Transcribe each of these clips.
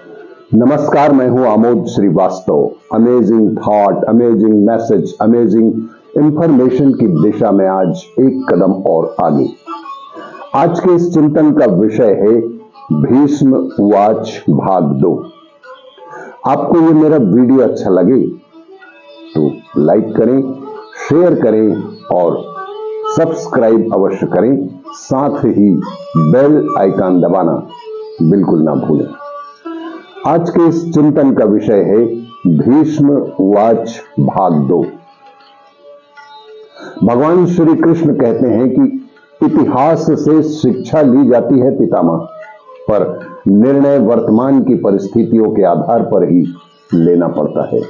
नमस्कार, मैं हूं Amod Srivastava. Amazing thought, amazing message, amazing information की दिशा में आज एक कदम और आगे। आज के इस चिंतन का विषय है भीष्म उवाच भाग 2। आपको ये मेरा वीडियो अच्छा लगे तो लाइक करें, शेयर करें और सब्सक्राइब अवश्य करें। साथ ही बेल आइकन दबाना बिल्कुल ना भूलें। आज के इस चिंतन का विषय है भीष्म उवाच भाग 2। भगवान श्री कृष्ण कहते हैं कि इतिहास से शिक्षा ली जाती है पितामह, पर निर्णय वर्तमान की परिस्थितियों के आधार पर ही लेना पड़ता है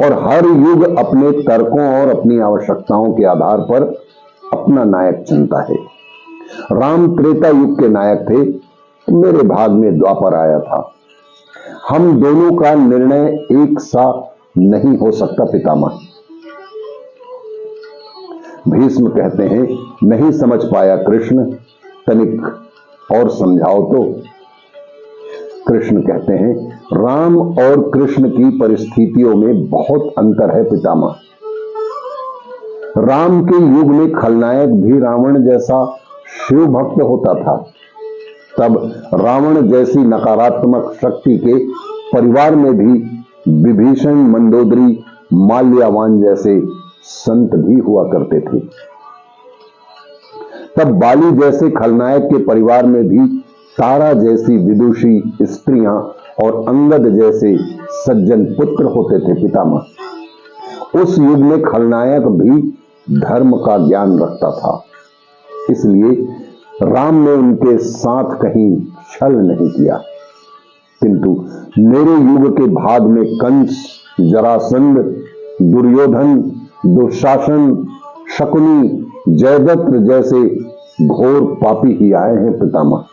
और हर युग अपने तर्कों और अपनी आवश्यकताओं के आधार पर अपना नायक चुनता है। राम त्रेता युग के नायक थे, मेरे भाग में द्वापर आया था। हम दोनों का निर्णय एक सा नहीं हो सकता पितामह। भीष्म कहते हैं, नहीं समझ पाया कृष्ण, तनिक और समझाओ तो। कृष्ण कहते हैं, राम और कृष्ण की परिस्थितियों में बहुत अंतर है पितामह। राम के युग में खलनायक भी रावण जैसा शिव भक्त होता था। तब रावण जैसी नकारात्मक शक्ति के परिवार में भी विभीषण, मंदोदरी, माल्यवान जैसे संत भी हुआ करते थे। तब बाली जैसे खलनायक के परिवार में भी तारा जैसी विदुषी स्त्रियां और अंगद जैसे सज्जन पुत्र होते थे पितामह। उस युग में खलनायक भी धर्म का ज्ञान रखता था, इसलिए राम ने उनके साथ कहीं छल नहीं किया। किंतु मेरे युग के भाग में कंस, जरासंध, दुर्योधन, दुशासन, शकुनी, जयद्रथ जैसे घोर पापी ही आए हैं पितामह,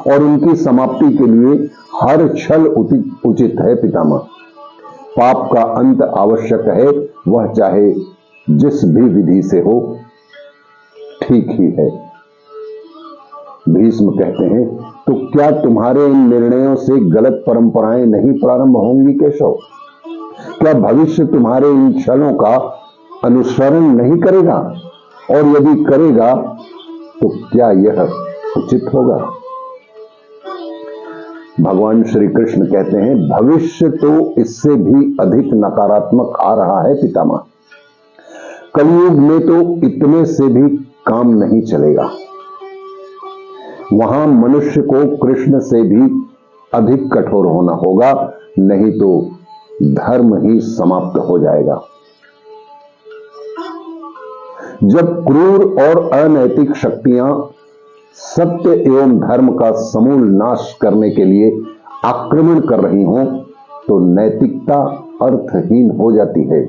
और उनकी समाप्ति के लिए हर छल उचित है पितामह। पाप का अंत आवश्यक है, वह चाहे जिस भी विधि से हो, ठीक ही है। भीष्म कहते हैं, तो क्या तुम्हारे इन निर्णयों से गलत परंपराएं नहीं प्रारंभ होंगी केशव? क्या भविष्य तुम्हारे इन छलों का अनुसरण नहीं करेगा? और यदि करेगा तो क्या यह उचित होगा? भगवान श्री कृष्ण कहते हैं, भविष्य तो इससे भी अधिक नकारात्मक आ रहा है पितामह। कलयुग में तो इतने से भी काम नहीं चलेगा। वहां मनुष्य को कृष्ण से भी अधिक कठोर होना होगा, नहीं तो धर्म ही समाप्त हो जाएगा। जब क्रूर और अनैतिक शक्तियां सत्य एवं धर्म का समूल नाश करने के लिए आक्रमण कर रही हों, तो नैतिकता अर्थहीन हो जाती है।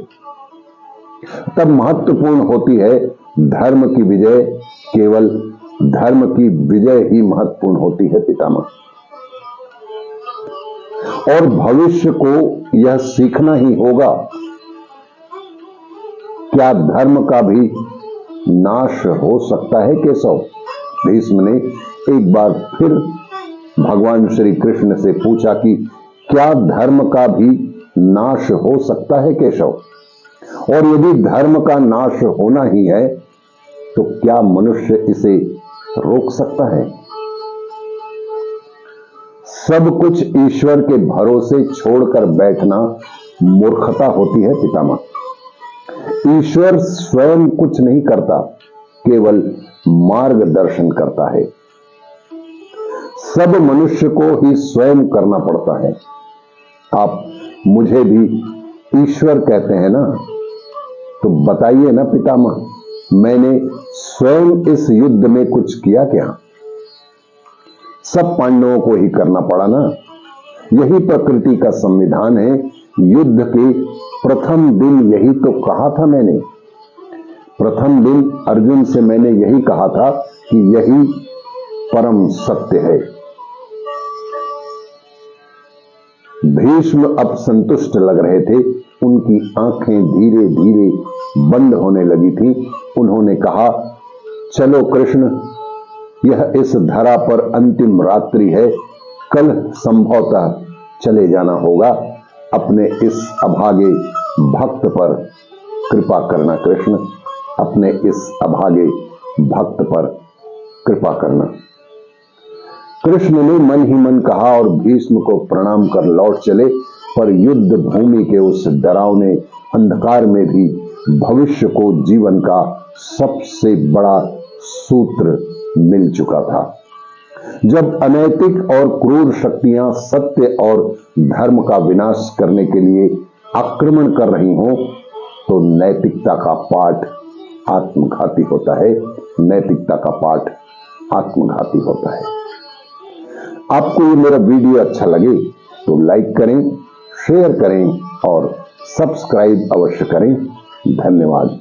तब महत्वपूर्ण होती है धर्म की विजय। केवल धर्म की विजय ही महत्वपूर्ण होती है पितामह। और भविष्य को यह सीखना ही होगा, क्या धर्म का भी नाश हो सकता है केशव? भीष्म ने एक बार फिर भगवान श्री कृष्ण से पूछा कि क्या धर्म का भी नाश हो सकता है केशव? और यदि धर्म का नाश होना ही है, तो क्या मनुष्य इसे रोक सकता है? सब कुछ ईश्वर के भरोसे छोड़कर बैठना मूर्खता होती है पितामह। ईश्वर स्वयं कुछ नहीं करता, केवल मार्गदर्शन करता है। सब मनुष्य को ही स्वयं करना पड़ता है। आप मुझे भी ईश्वर कहते हैं ना, तो बताइए ना पितामह, मैंने स्वयं इस युद्ध में कुछ किया क्या? सब पांडवों को ही करना पड़ा ना। यही प्रकृति का संविधान है। युद्ध के प्रथम दिन यही तो कहा था मैंने। प्रथम दिन अर्जुन से मैंने यही कहा था कि यही परम सत्य है। भीष्म अब संतुष्ट लग रहे थे। उनकी आंखें धीरे धीरे बंद होने लगी थी। उन्होंने कहा, चलो कृष्ण, यह इस धरा पर अंतिम रात्रि है। कल संभवतः चले जाना होगा। अपने इस अभागे भक्त पर कृपा करना कृष्ण, अपने इस अभागे भक्त पर कृपा करना। कृष्ण ने मन ही मन कहा और भीष्म को प्रणाम कर लौट चले, पर युद्ध भूमि के उस डरावने अंधकार में भी भविष्य को जीवन का सबसे बड़ा सूत्र मिल चुका था। जब अनैतिक और क्रूर शक्तियां सत्य और धर्म का विनाश करने के लिए आक्रमण कर रही हों, तो नैतिकता का पाठ आत्मघाती होता है। नैतिकता का पाठ आत्मघाती होता है। आपको ये मेरा वीडियो अच्छा लगे तो लाइक करें, शेयर करें और सब्सक्राइब अवश्य करें। धन्यवाद।